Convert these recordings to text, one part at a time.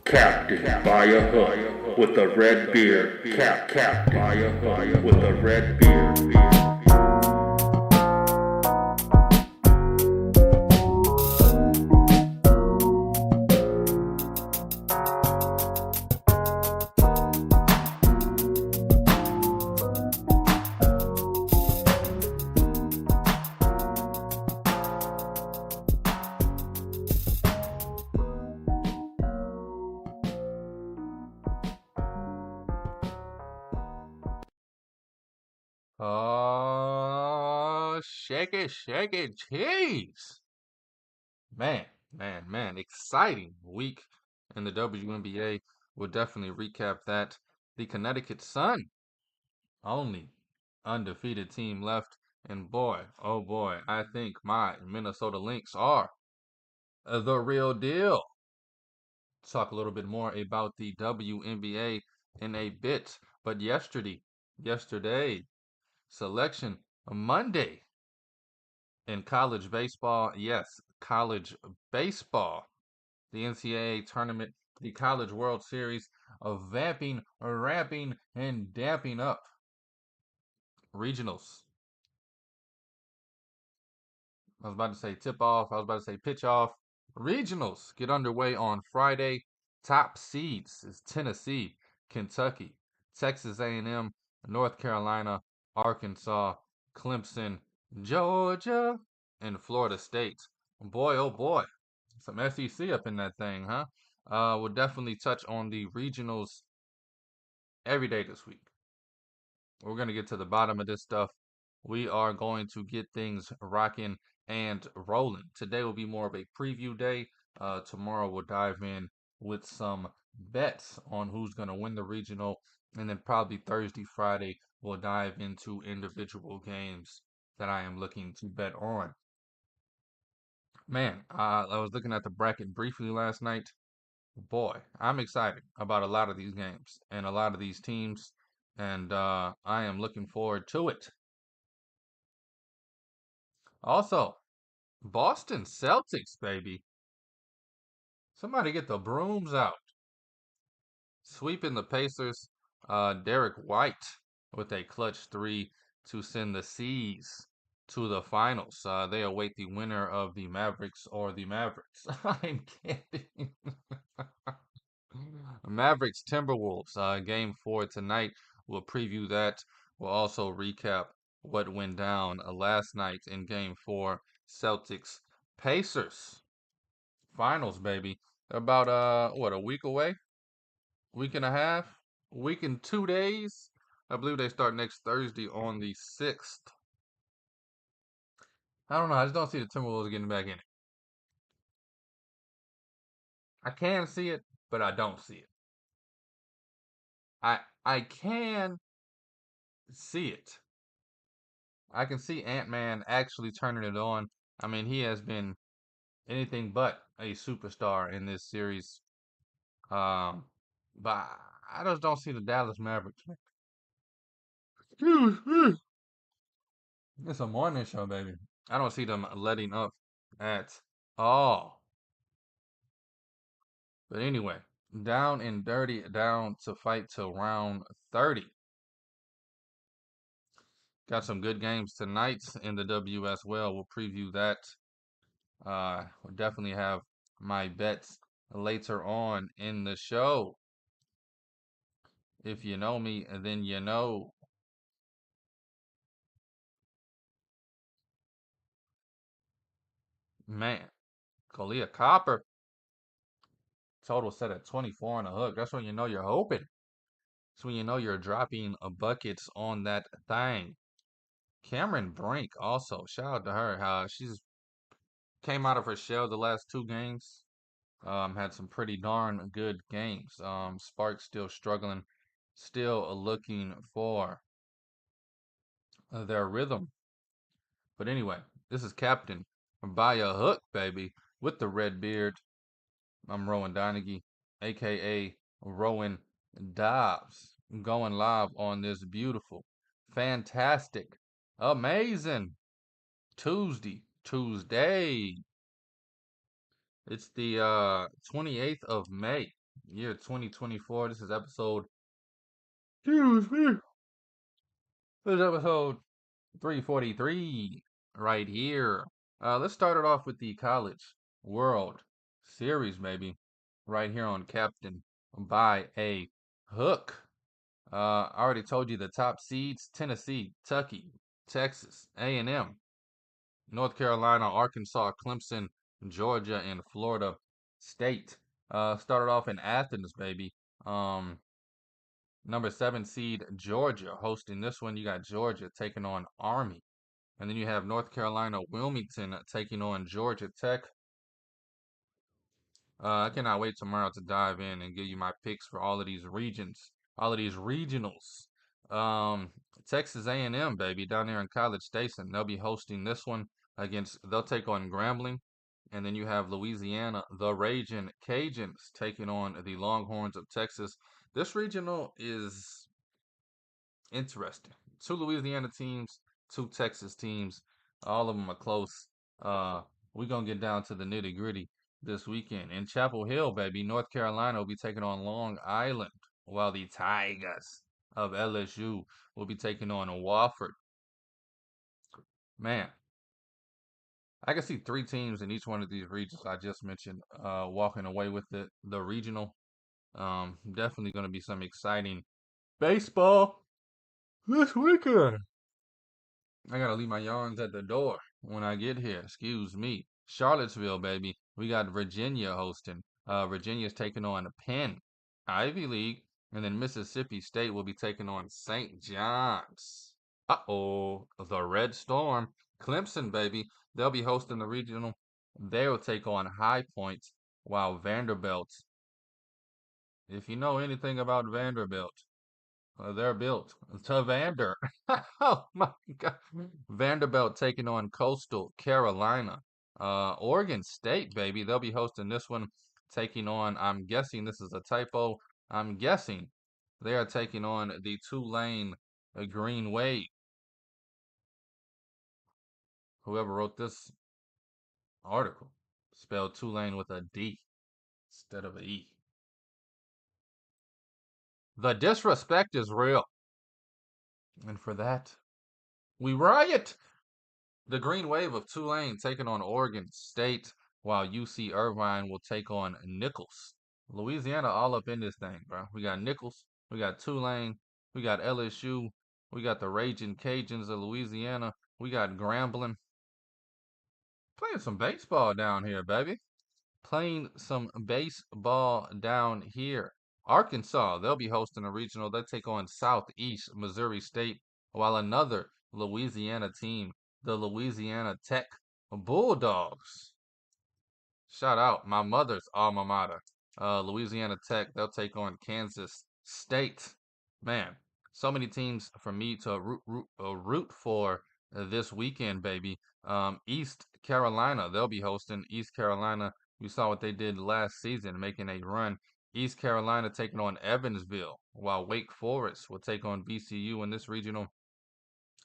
Captain by a hook with a red beard. Captain by a hook with a red beard. Oh, shake it, cheese. Man. Exciting week in the WNBA. We'll definitely recap that. The Connecticut Sun, only undefeated team left. And boy, oh boy, I think my Minnesota Lynx are the real deal. Talk a little bit more about the WNBA in a bit. But yesterday, selection Monday. In college baseball, yes, college baseball, the NCAA tournament, the College World Series of vamping, ramping, and damping up regionals. I was about to say tip off. I was about to say pitch off. Regionals get underway on Friday. Top seeds is Tennessee, Kentucky, Texas A&M, North Carolina, Arkansas, Clemson, Georgia, and Florida State. Boy, oh boy, some SEC up in that thing, huh? We'll definitely touch on the regionals every day this week. We're going to get to the bottom of this stuff. We are going to get things rocking and rolling. Today will be more of a preview day. Tomorrow we'll dive in with some bets on who's going to win the regional. And then probably Thursday, Friday, we'll dive into individual games that I am looking to bet on. Man, I was looking at the bracket briefly last night. Boy, I'm excited about a lot of these games and a lot of these teams, and I am looking forward to it. Also, Boston Celtics, baby. Somebody get the brooms out. Sweeping the Pacers. Derek White with a clutch three to send the C's to the finals. They await the winner of the Mavericks or the Mavericks. I'm kidding. Mavericks Timberwolves, game 4 tonight. We'll preview that. We'll also recap what went down last night in game 4. Celtics Pacers finals, baby. They're about what, a week away? Week and a half? Week and 2 days? I believe they start next Thursday on the 6th. I don't know. I just don't see the Timberwolves getting back in it. I can see it, but I don't see it. I can see it. I can see Ant-Man actually turning it on. I mean, he has been anything but a superstar in this series. Um, but I just don't see the Dallas Mavericks. It's a morning show, baby. I don't see them letting up at all. But anyway, down and dirty, down to fight till round 30. Got some good games tonight in the W as well. We'll preview that. We'll definitely have my bets later on in the show. If you know me, then you know. Man, Kalia Copper, total set at 24 on the hook. That's when you know you're hoping. That's when you know you're dropping buckets on that thing. Cameron Brink also, shout out to her. How she's came out of her shell the last 2 games. Had some pretty darn good games. Sparks still struggling, still looking for their rhythm. But anyway, this is Captain by a hook, baby, with the red beard. I'm Rowan Donaghy, aka Rowan Dobbs, going live on this beautiful, fantastic, amazing Tuesday. It's the 28th of May. year 2024. This is episode, excuse me, this is episode 343 right here. Let's start it off with the College World Series, maybe, right here on Captain by a Hook. I already told you the top seeds: Tennessee, Kentucky, Texas, A&M, North Carolina, Arkansas, Clemson, Georgia, and Florida State. Started off in Athens, baby. Um, Number 7 seed Georgia hosting this one. You got Georgia taking on Army. And then you have North Carolina, Wilmington taking on Georgia Tech. I cannot wait tomorrow to dive in and give you my picks for all of these regions, all of these regionals. Um, Texas A&M, baby, down there in College Station. They'll be hosting this one they'll take on Grambling. And then you have Louisiana, the Raging Cajuns, taking on the Longhorns of Texas. This regional is interesting. Two Louisiana teams, two Texas teams. All of them are close. We're gonna get down to the nitty gritty this weekend. In Chapel Hill, baby, North Carolina will be taking on Long Island, while the Tigers of LSU will be taking on Wofford. Man, I can see three teams in each one of these regions I just mentioned walking away with the regional. Definitely gonna be some exciting baseball this weekend. I gotta leave my yarns at the door when I get here. Excuse me. Charlottesville, baby. We got Virginia hosting. Virginia's taking on Penn, Ivy League, and then Mississippi State will be taking on St. John's. Uh-oh, the Red Storm. Clemson, baby. They'll be hosting the regional. They'll take on High Point, while Vanderbilt. If you know anything about Vanderbilt, they're built to Vander. Oh my God. Vanderbilt taking on Coastal Carolina. Oregon State, baby. They'll be hosting this one, taking on, I'm guessing this is a typo. I'm guessing they are taking on the Tulane Green Wave. Whoever wrote this article spelled Tulane with a D instead of a E. The disrespect is real. And for that, we riot. The Green Wave of Tulane taking on Oregon State, while UC Irvine will take on Nichols. Louisiana all up in this thing, bro. We got Nichols, we got Tulane, we got LSU, we got the Raging Cajuns of Louisiana, we got Grambling. Playing some baseball down here, baby. Playing some baseball down here. Arkansas, they'll be hosting a regional. They take on Southeast Missouri State, while another Louisiana team, the Louisiana Tech Bulldogs. Shout out my mother's alma mater, Louisiana Tech. They'll take on Kansas State. Man, so many teams for me to root for this weekend, baby. East Carolina, they'll be hosting East Carolina. We saw what they did last season, making a run. East Carolina taking on Evansville, while Wake Forest will take on VCU in this regional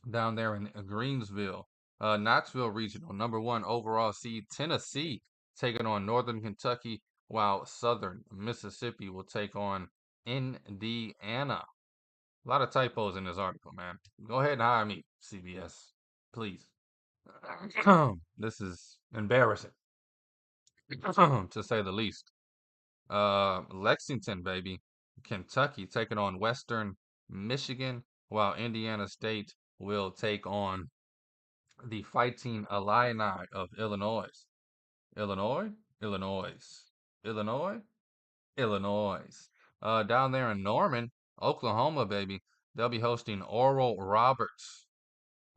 down there in Greensville. Knoxville Regional, number 1 overall seed Tennessee taking on Northern Kentucky, while Southern Mississippi will take on Indiana. A lot of typos in this article, man. Go ahead and hire me, CBS, please. This is embarrassing, to say the least. Lexington, baby. Kentucky taking on Western Michigan, while Indiana State will take on the Fighting Illini of Illinois. Illinois? Illinois. Illinois? Illinois. Down there in Norman, Oklahoma, baby. They'll be hosting Oral Roberts.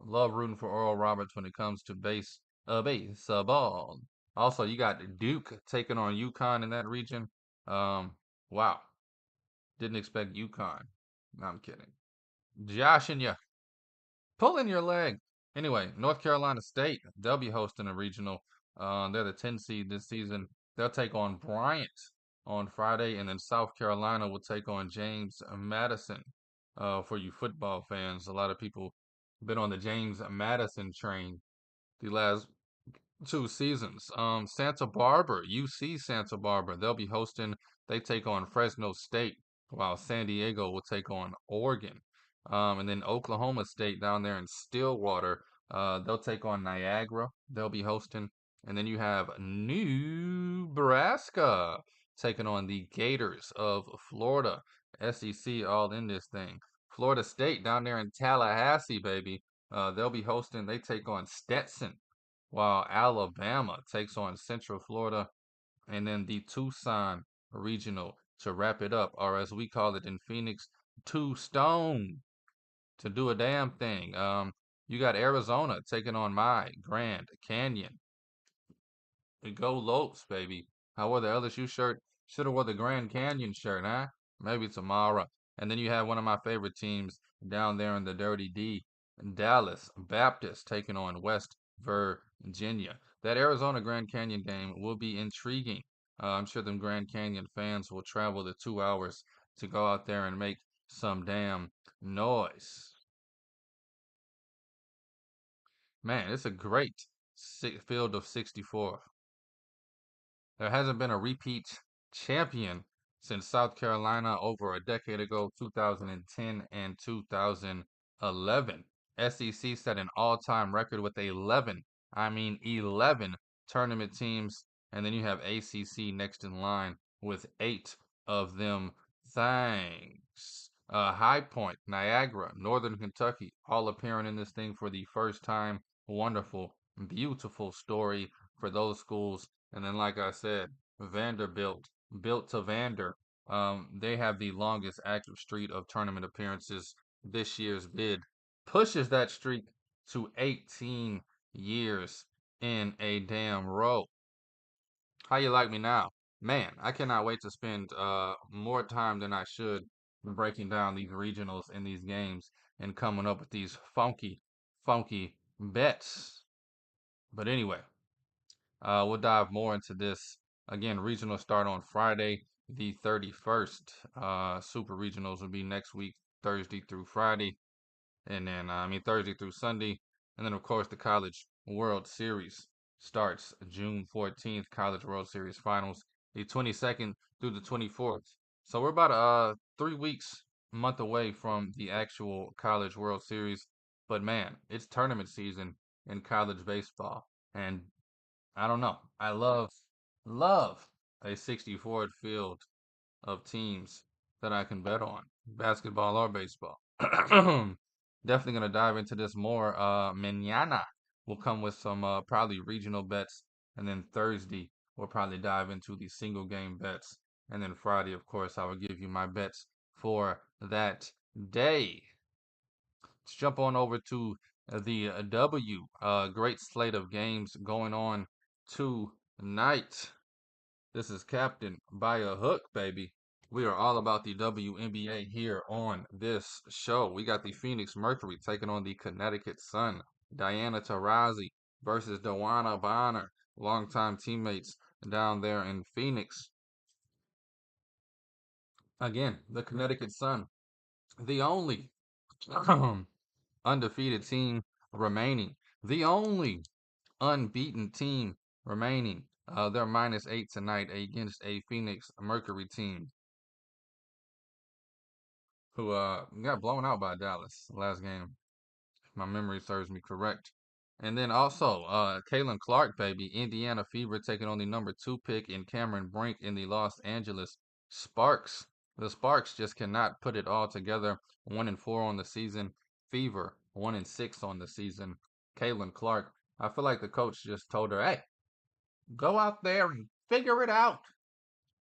Love rooting for Oral Roberts when it comes to baseball. Also, you got Duke taking on UConn in that region. Wow. Didn't expect UConn. No, I'm kidding. Josh and you. Pulling your leg. Anyway, North Carolina State, they'll be hosting a regional. They're the 10 seed this season. They'll take on Bryant on Friday, and then South Carolina will take on James Madison. For you football fans, a lot of people been on the James Madison train the last 2 seasons. Santa Barbara, UC Santa Barbara, they'll be hosting. They take on Fresno State, while San Diego will take on Oregon. And then Oklahoma State down there in Stillwater, they'll take on Niagara. They'll be hosting. And then you have Nebraska taking on the Gators of Florida. SEC all in this thing. Florida State down there in Tallahassee, baby. They'll be hosting. They take on Stetson, while Alabama takes on Central Florida, and then the Tucson Regional to wrap it up, or as we call it in Phoenix, Two Stone to do a damn thing. You got Arizona taking on my Grand Canyon. Go Lopes, baby. I wore the LSU shirt. Should have wore the Grand Canyon shirt, huh? Maybe tomorrow. And then you have one of my favorite teams down there in the Dirty D, Dallas Baptist taking on West Virginia. That Arizona Grand Canyon game will be intriguing. I'm sure them Grand Canyon fans will travel the 2 hours to go out there and make some damn noise. Man, it's a great field of 64. There hasn't been a repeat champion since South Carolina over a decade ago, 2010 and 2011. SEC set an all-time record with 11, I mean 11 tournament teams, and then you have ACC next in line with 8 of them things. High Point, Niagara, Northern Kentucky, all appearing in this thing for the first time. Wonderful, beautiful story for those schools. And then, like I said, Vanderbilt, built to Vander. They have the longest active streak of tournament appearances. This year's bid pushes that streak to 18 years in a damn row. How you like me now? Man, I cannot wait to spend more time than I should breaking down these regionals and these games and coming up with these funky, funky bets. But anyway, we'll dive more into this. Again, regionals start on Friday, the 31st. Super regionals will be next week, Thursday through Friday. And then, Thursday through Sunday. And then, of course, the College World Series starts June 14th, College World Series Finals, the 22nd through the 24th. So we're about 3 weeks, month away from the actual College World Series. But man, it's tournament season in college baseball. And I don't know. I love a 64 field of teams that I can bet on, basketball or baseball. Definitely gonna dive into this more. Mañana will come with some probably regional bets, and then Thursday we'll probably dive into the single game bets, and then Friday, of course, I will give you my bets for that day. Let's jump on over to the W. Great slate of games going on tonight. This is Captain by a Hook, baby. We are all about the WNBA here on this show. We got the Phoenix Mercury taking on the Connecticut Sun. Diana Taurasi versus Dewana Bonner, longtime teammates down there in Phoenix. Again, the Connecticut Sun, the only undefeated team remaining, the only unbeaten team remaining. They're -8 tonight against a Phoenix Mercury team who got blown out by Dallas last game, if my memory serves me correct. And then also, Caitlin Clark, baby, Indiana Fever taking on the number 2 pick in Cameron Brink in the Los Angeles Sparks. The Sparks just cannot put it all together. 1-4 on the season. Fever 1-6 on the season. Caitlin Clark, I feel like the coach just told her, "Hey, go out there and figure it out."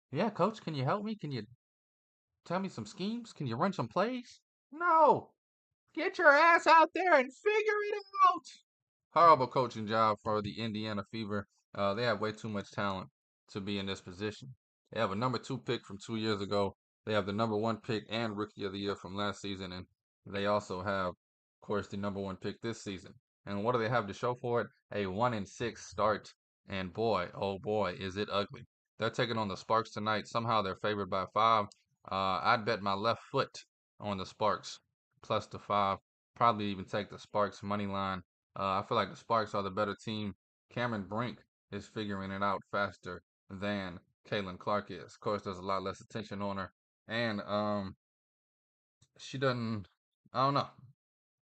Yeah, coach, can you help me? Can you tell me some schemes? Can you run some plays? No. Get your ass out there and figure it out. Horrible coaching job for the Indiana Fever. They have way too much talent to be in this position. They have a number 2 pick from 2 years ago. They have the number 1 pick and Rookie of the Year from last season, and they also have, of course, the number 1 pick this season. And what do they have to show for it? A 1-6 start. And boy, oh boy, is it ugly. They're taking on the Sparks tonight. Somehow they're favored by 5. I'd bet my left foot on the Sparks plus the 5. Probably even take the Sparks money line. I feel like the Sparks are the better team Cameron Brink is figuring it out faster than Caitlin Clark is. Of course, there's a lot less attention on her, and she doesn't. I don't know.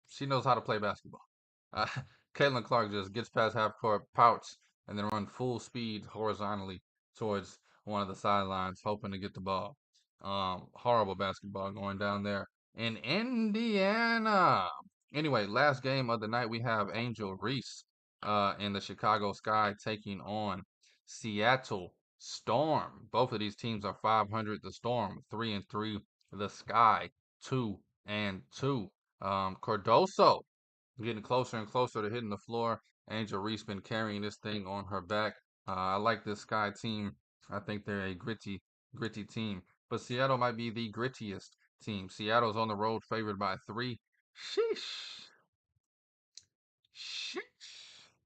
She knows how to play basketball. Uh, Caitlin Clark just gets past half court, pouts, and then run full speed horizontally towards one of the sidelines, hoping to get the ball. Horrible basketball going down there in Indiana. Anyway, last game of the night, we have Angel Reese in the Chicago Sky taking on Seattle Storm. Both of these teams are 500. The Storm 3-3. The Sky 2-2. Cardoso getting closer and closer to hitting the floor. Angel Reese been carrying this thing on her back. I like this Sky team. I think they're a gritty team. But Seattle might be the grittiest team. Seattle's on the road, favored by 3. Sheesh. Sheesh.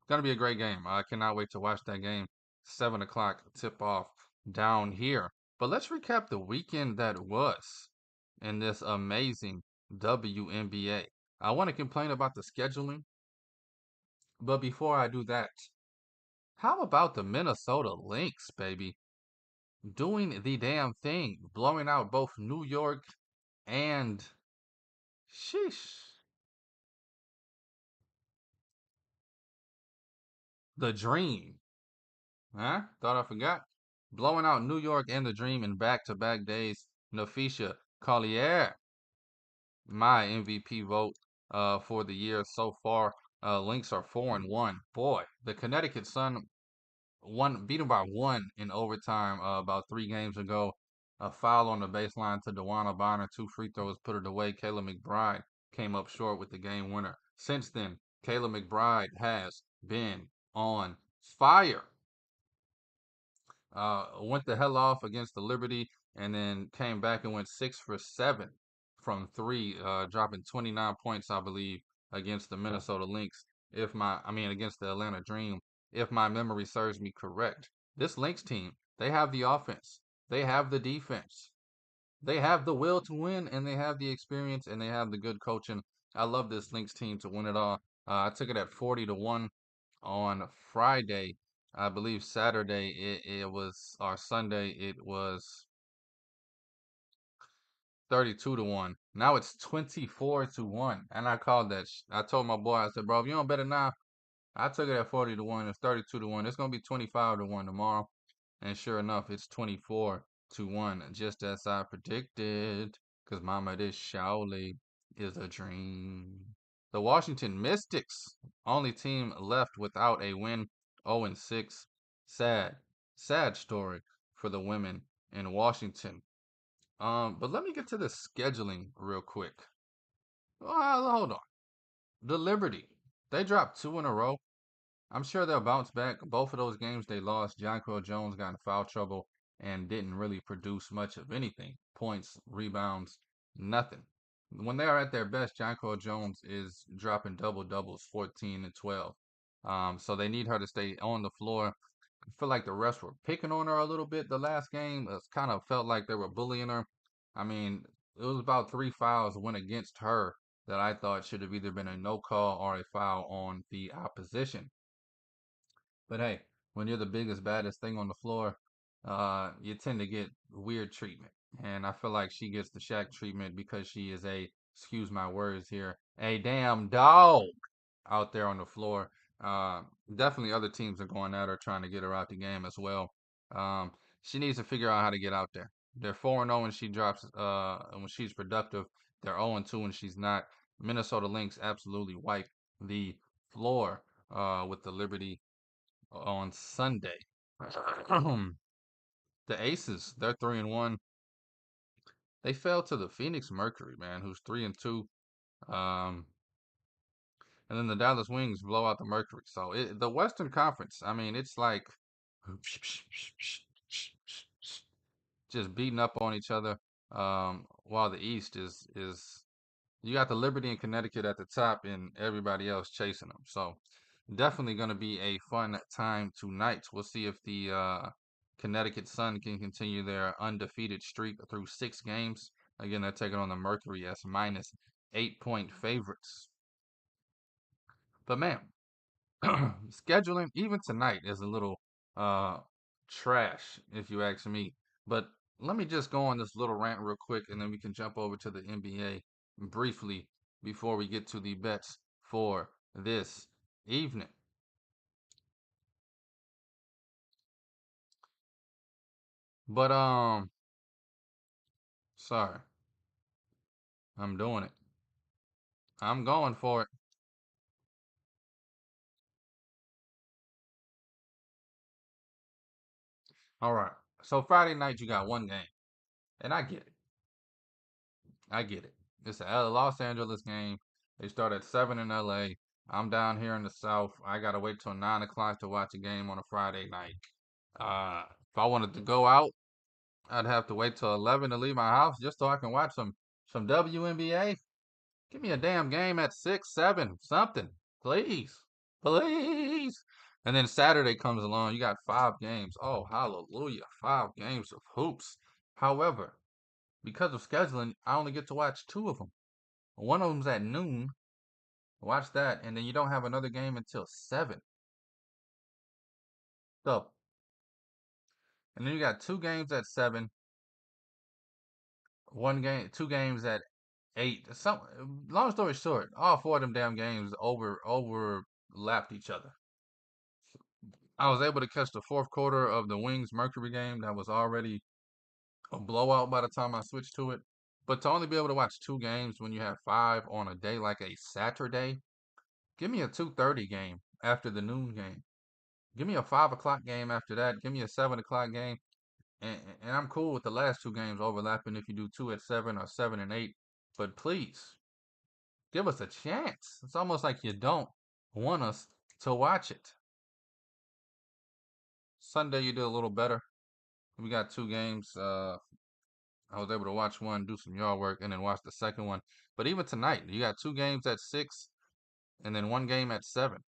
Gonna be a great game. I cannot wait to watch that game. 7 o'clock tip off down here. But let's recap the weekend that was in this amazing WNBA. I want to complain about the scheduling, but before I do that, how about the Minnesota Lynx, baby? Doing the damn thing, blowing out both New York and sheesh, the Dream. Huh? Thought I forgot. Blowing out New York and the Dream in back-to-back days. Nafisha Collier, my MVP vote for the year so far. Lynx are 4-1. Boy, the Connecticut Sun beat him by one in overtime about 3 games ago. A foul on the baseline to Dewana Bonner. 2 free throws put it away. Kayla McBride came up short with the game winner. Since then, Kayla McBride has been on fire. Went the hell off against the Liberty and then came back and went 6 for 7 from three, dropping 29 points, I believe, against the Minnesota Lynx. Against the Atlanta Dream, if my memory serves me correct. This Lynx team, they have the offense, they have the defense, they have the will to win, and they have the experience, and they have the good coaching. I love this Lynx team to win it all. I took it at 40-1 on Friday. I believe Saturday it was, or Sunday it was 32-1. Now it's 24-1, and I called that. I told my boy, I said, bro, if you don't bet it now, I took it at 40-1. It's 32-1. It's gonna be 25-1 tomorrow. And sure enough, it's 24-1, just as I predicted. Cause mama, this surely is a dream. The Washington Mystics, only team left without a win, 0-6. Sad, sad story for the women in Washington. But let me get to the scheduling real quick. Hold on. The Liberty, they dropped 2 in a row. I'm sure they'll bounce back. Both of those games they lost, Jonquel Jones got in foul trouble and didn't really produce much of anything. Points, rebounds, nothing. When they are at their best, Jonquel Jones is dropping double doubles, 14 and 12. So they need her to stay on the floor. I feel like the refs were picking on her a little bit the last game. It kind of felt like they were bullying her. I mean, it was about 3 fouls went against her that I thought should have either been a no call or a foul on the opposition. But hey, when you're the biggest, baddest thing on the floor, you tend to get weird treatment. And I feel like she gets the Shaq treatment because she is excuse my words here, a damn dog out there on the floor. Uh, Definitely other teams are going at her trying to get her out the game as well. Um, she needs to figure out how to get out there. They're 4-0 when she drops, when she's productive. They're 0-2 when she's not. Minnesota Lynx absolutely wipe the floor with the Liberty on Sunday. The Aces, they're 3-1. They fell to the Phoenix Mercury, man, who's 3-2. Um, and then the Dallas Wings blow out the Mercury. So the Western Conference, I mean, it's like just beating up on each other. While the East is you got the Liberty and Connecticut at the top, and everybody else chasing them. So definitely going to be a fun time tonight. We'll see if the Connecticut Sun can continue their undefeated streak through 6 games. Again, they're taking on the Mercury as minus 8-point favorites. But man, Scheduling, even tonight, is a little uh trash, if you ask me. But let me just go on this little rant real quick, and then we can jump over to the NBA briefly before we get to the bets for this evening. But sorry, I'm doing it. I'm going for it. All right. So Friday night you got one game, and I get it. I get it. It's a Los Angeles game. They start at 7 in LA. I'm down here in the South. I gotta wait till 9 o'clock to watch a game on a Friday night. If I wanted to go out, I'd have to wait till 11 to leave my house just so I can watch some WNBA. Give me a damn game at 6, 7, something, please, please. And then Saturday comes along. You got 5 games. Oh, hallelujah! 5 games of hoops. However, because of scheduling, I only get to watch 2 of them. One of them's at noon. Watch that, and then you don't have another game until 7. So, and then you got 2 games at 7, 2 games at 8. Long story short, all 4 of them damn games overlapped each other. I was able to catch the fourth quarter of the Wings Mercury game that was already a blowout by the time I switched to it. But to only be able to watch 2 games when you have 5 on a day like a Saturday, give me a 2:30 game after the noon game. Give me a 5 o'clock game after that. Give me a 7 o'clock game, and I'm cool with the last 2 games overlapping if you do 2 at 7 or 7 and 8. But please give us a chance. It's almost like you don't want us to watch it. Sunday you did a little better. We got 2 games. I was able to watch one, do some yard work, and then watch the second one. But even tonight, you got 2 games at 6, and then 1 game at 7.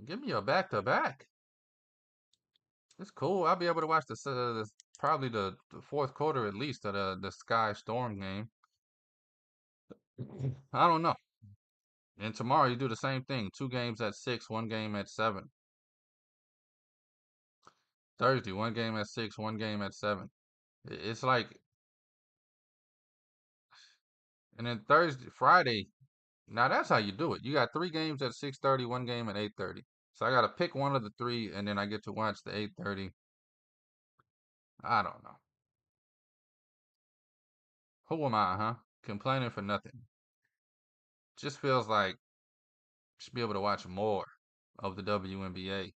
Give me a back to back. It's cool. I'll be able to watch probably the fourth quarter at least of the Sky Storm game. I don't know. And tomorrow you do the same thing. 2 games at 6, 1 game at 7. Thursday, 1 game at 6, 1 game at 7. It's like, and then Friday. Now that's how you do it. You got 3 games at 6:30, 1 game at 8:30. So I got to pick one of the 3, and then I get to watch the 8:30. I don't know. Who am I, huh? Complaining for nothing. Just feels like should be able to watch more of the WNBA.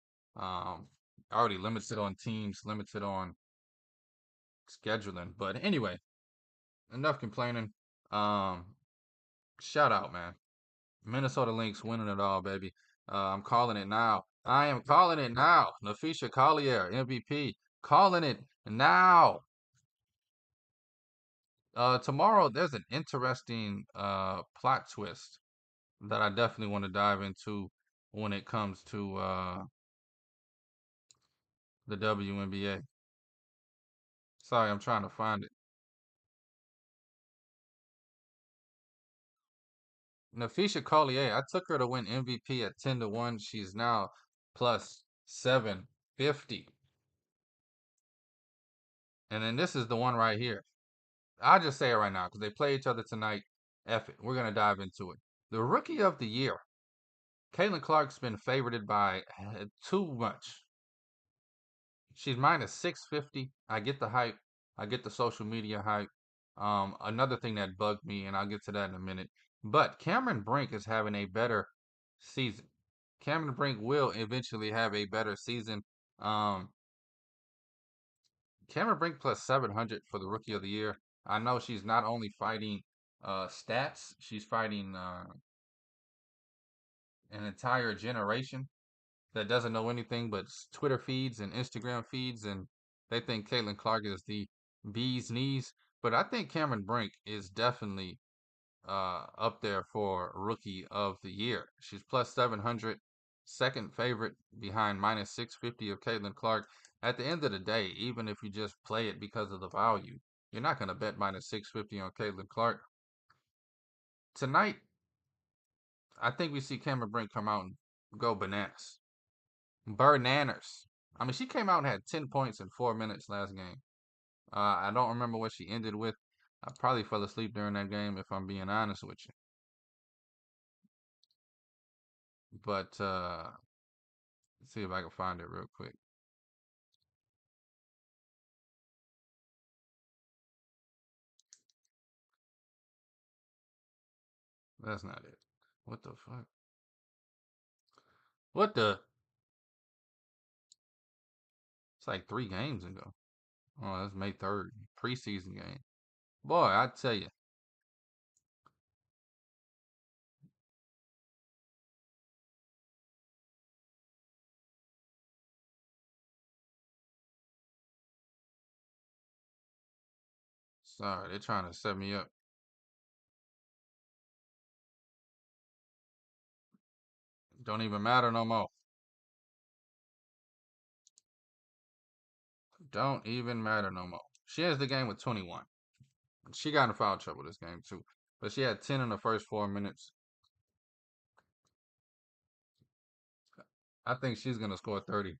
Already limited on teams, limited on scheduling. But anyway, enough complaining. Um, Shout out, man. Minnesota Lynx winning it all, baby. I'm calling it now. I am calling it now. Nafisha Collier, MVP. Calling it now. Tomorrow there's an interesting plot twist that I definitely want to dive into when it comes to the WNBA. Sorry, I'm trying to find it. Nafisha Collier, I took her to win MVP at 10-1. She's now plus 750. And then this is the one right here. I'll just say it right now because they play each other tonight. F it. We're going to dive into it. The rookie of the year. Caitlin Clark's been favored by too much. She's minus 650. I get the hype. I get the social media hype. Another thing that bugged me, and I'll get to that in a minute. But Cameron Brink is having a better season. Cameron Brink will eventually have a better season. Um, Cameron Brink plus 700 for the rookie of the year. I know she's not only fighting stats, she's fighting an entire generation that doesn't know anything but Twitter feeds and Instagram feeds, and they think Caitlin Clark is the bee's knees. But I think Cameron Brink is definitely up there for rookie of the year. She's plus 700, second favorite behind minus 650 of Caitlin Clark. At the end of the day, even if you just play it because of the value, you're not going to bet minus 650 on Caitlin Clark. Tonight, I think we see Cameron Brink come out and go bananas. Bananas. I mean, she came out and had 10 points in 4 minutes last game. I don't remember what she ended with. I probably fell asleep during that game, if I'm being honest with you. But let's see if I can find it real quick. That's not it. What the fuck? What the? It's like 3 games ago. Oh, that's May 3rd. Preseason game. Boy, I tell you. Sorry, they're trying to set me up. Don't even matter no more. Don't even matter no more. She has the game with 21. She got in foul trouble this game too. But she had 10 in the first 4 minutes. I think she's gonna score 30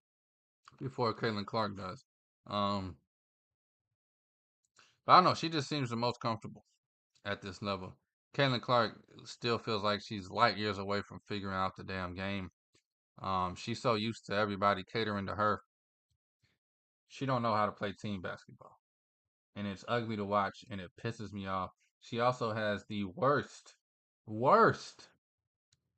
before Caitlin Clark does. Um, but I don't know. She just seems the most comfortable at this level. Caitlin Clark still feels like she's light years away from figuring out the damn game. She's so used to everybody catering to her. She don't know how to play team basketball, and it's ugly to watch, and it pisses me off. She also has the worst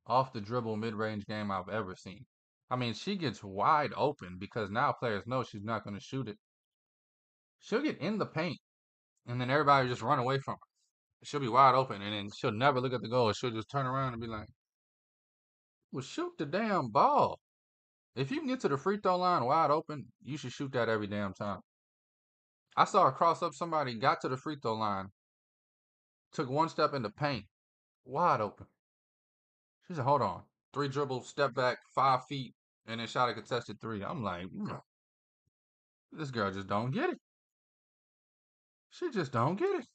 off the dribble mid range game I've ever seen. I mean, she gets wide open because now players know she's not going to shoot it. She'll get in the paint, and then everybody just run away from her. She'll be wide open, and then she'll never look at the goal. She'll just turn around and be like, "Well, shoot the damn ball." If you can get to the free throw line wide open, you should shoot that every damn time. I saw her cross up somebody, got to the free throw line, took one step in the paint, wide open. She said, "Hold on." 3 dribbles, step back, 5 feet, and then shot a contested three. I'm like, this girl just don't get it. She just don't get it.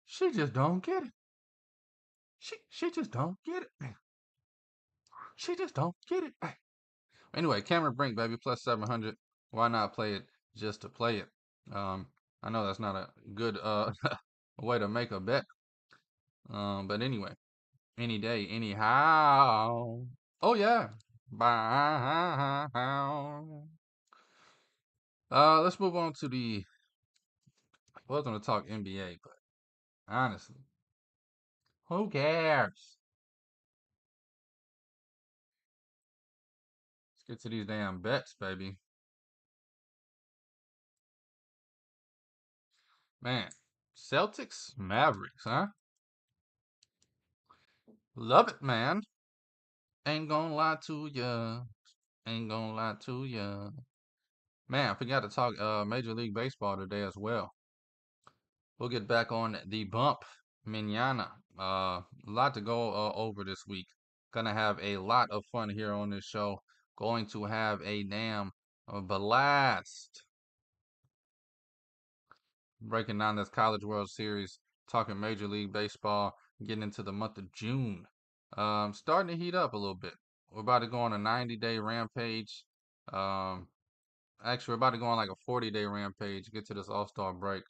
She just don't get it. She just don't get it. She just don't get it. Anyway, Cameron Brink, baby, plus 700. Why not play it just to play it? I know that's not a good way to make a bet. But anyway, any day, anyhow. Oh yeah. Bye. Let's move on to the. I was going to talk NBA, but honestly, who cares? Let's get to these damn bets, baby. Man, Celtics, Mavericks, huh? Love it, man. Ain't gonna lie to ya. Ain't gonna lie to ya. Man, I forgot to talk Major League Baseball today as well. We'll get back on the bump, manana. A lot to go over this week. Gonna have a lot of fun here on this show. Going to have a damn blast. Breaking down this College World Series, talking Major League Baseball, getting into the month of June. Starting to heat up a little bit. We're about to go on a 90-day rampage. Um, Actually, we're about to go on like a 40-day rampage, get to this All-Star break.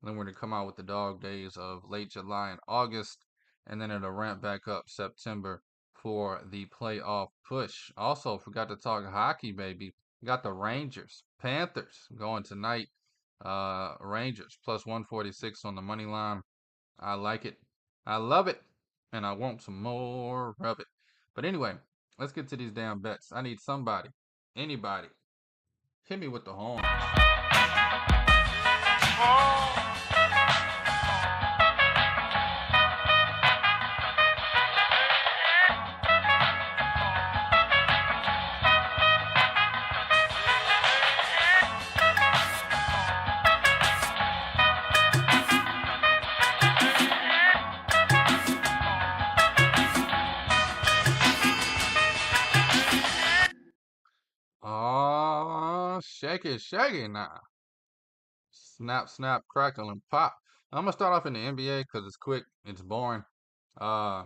Then we're going to come out with the dog days of late July and August, and then it'll ramp back up September for the playoff push. Also, forgot to talk hockey, baby. We got the Rangers, Panthers going tonight. Rangers plus 146 on the money line. I like it. I love it. And I want some more of it. But anyway, let's get to these damn bets. I need somebody, anybody, hit me with the horn. Oh, shake it now. Snap, snap, crackle, and pop. I'm gonna start off in the NBA because it's quick, it's boring. Uh,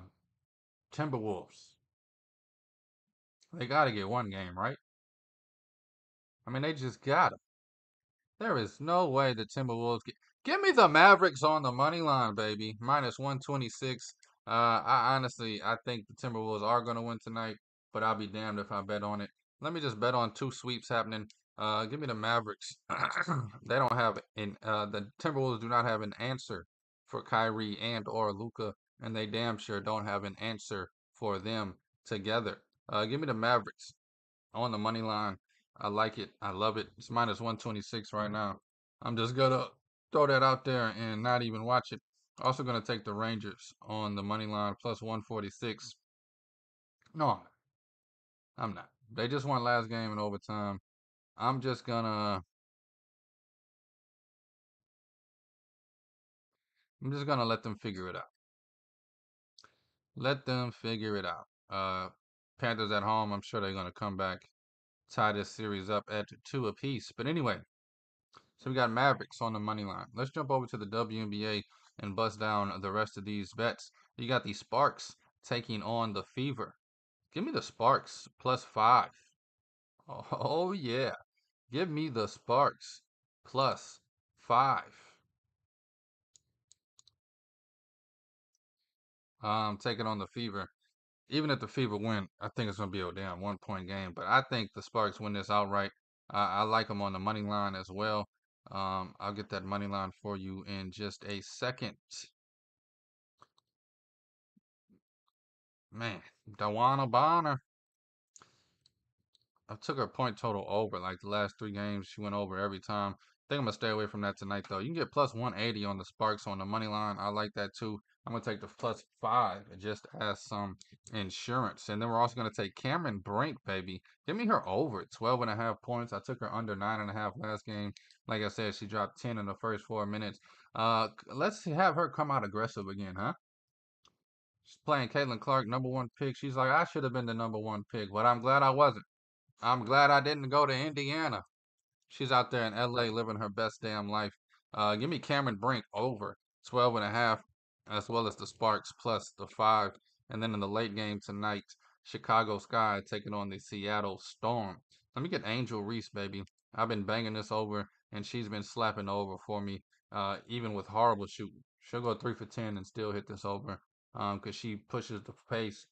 Timberwolves. They got to get one game, right? I mean, they just got to. There is no way the Timberwolves get. Give me the Mavericks on the money line, baby. Minus 126. I think the Timberwolves are going to win tonight, but I'll be damned if I bet on it. Let me just bet on two sweeps happening. Give me the Mavericks. They don't have the Timberwolves do not have an answer for Kyrie and or Luca, and they damn sure don't have an answer for them together. Give me the Mavericks on the money line. I like it. I love it. It's minus 126 right now. I'm just gonna throw that out there and not even watch it. Also gonna take the Rangers on the money line plus 146. No, I'm not. They just won last game in overtime. I'm just gonna I'm just gonna let them figure it out. Let them figure it out. Panthers at home, I'm sure they're gonna come back, tie this series up at two apiece. But anyway, so we got Mavericks on the money line. Let's jump over to the WNBA and bust down the rest of these bets. You got the Sparks taking on the Fever. Give me the Sparks plus 5. Oh yeah. Give me the Sparks plus 5. Taking on the Fever. Even if the Fever win, I think it's gonna be a damn 1 point game. But I think the Sparks win this outright. I like them on the money line as well. I'll get that money line for you in just a second. Man, Dawana Bonner. I took her point total over like the last three games. She went over every time. I think I'm gonna stay away from that tonight though. You can get plus 180 on the Sparks on the money line. I like that too. I'm gonna take the plus 5 just as some insurance. And then we're also gonna take Cameron Brink, baby. Give me her over 12.5 points. I took her under 9.5 last game. Like I said, she dropped 10 in the first 4 minutes. Let's have her come out aggressive again, huh? She's playing Caitlin Clark, number one pick. She's like, I should have been the number one pick, but I'm glad I wasn't. I'm glad I didn't go to Indiana. She's out there in LA living her best damn life. Give me Cameron Brink over 12.5, as well as the Sparks plus the 5. And then in the late game tonight, Chicago Sky taking on the Seattle Storm. Let me get Angel Reese, baby. I've been banging this over, and she's been slapping over for me, even with horrible shooting. She'll go 3 for 10 and still hit this over, because she pushes the pace.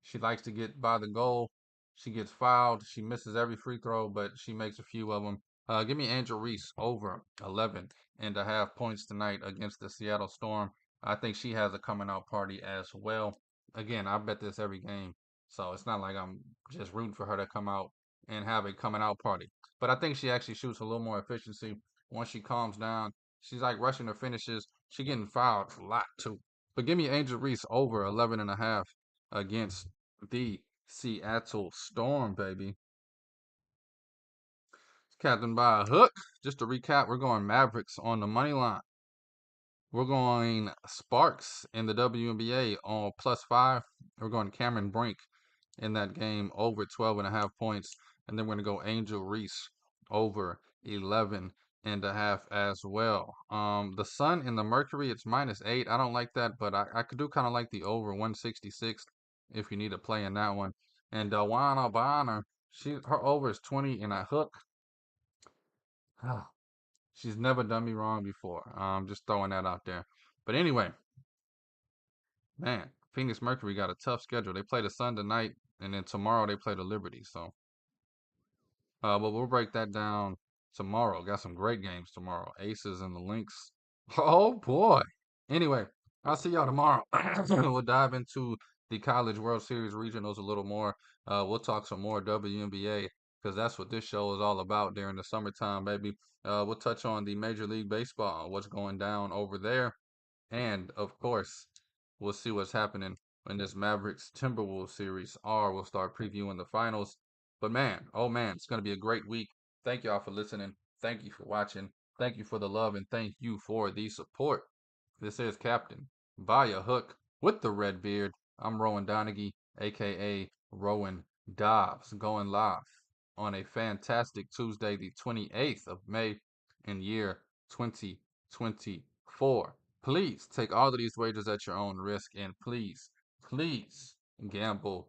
She likes to get by the goal. She gets fouled. She misses every free throw, but she makes a few of them. Give me Angel Reese over 11.5 points tonight against the Seattle Storm. I think she has a coming out party as well. Again, I bet this every game, so it's not like I'm just rooting for her to come out and have a coming out party. But I think she actually shoots a little more efficiency once she calms down. She's like rushing her finishes. She getting fouled a lot too. But give me Angel Reese over 11.5 against the Seattle Storm, baby. Captain by a hook. Just to recap, we're going Mavericks on the money line. We're going Sparks in the WNBA on plus 5. We're going Cameron Brink in that game over 12.5 points. And then we're going to go Angel Reese over 11.5 as well. The Sun and the Mercury, it's -8. I don't like that, but I could do kind of like the over 166 if you need a play in that one. And Dawana Bonner, her over is 20 and I hook. She's never done me wrong before. Just throwing that out there. But anyway, man, Phoenix Mercury got a tough schedule. They play the Sun tonight, and then tomorrow they play the Liberty. So, but we'll break that down tomorrow. Got some great games tomorrow. Aces and the Lynx. Oh boy. Anyway, I'll see y'all tomorrow. We'll dive into the College World Series regionals a little more. We'll talk some more WNBA because that's what this show is all about during the summertime, baby. We'll touch on the Major League Baseball, what's going down over there. And of course, we'll see what's happening in this Mavericks Timberwolves series, or we'll start previewing the finals. But man, oh man, it's going to be a great week. Thank y'all for listening. Thank you for watching. Thank you for the love and thank you for the support. This is Captain Via Hook with the red beard. I'm Rowan Donaghy, aka Rowan Dobbs, going live on a fantastic Tuesday, the 28th of May in year 2024. Please take all of these wagers at your own risk and please gamble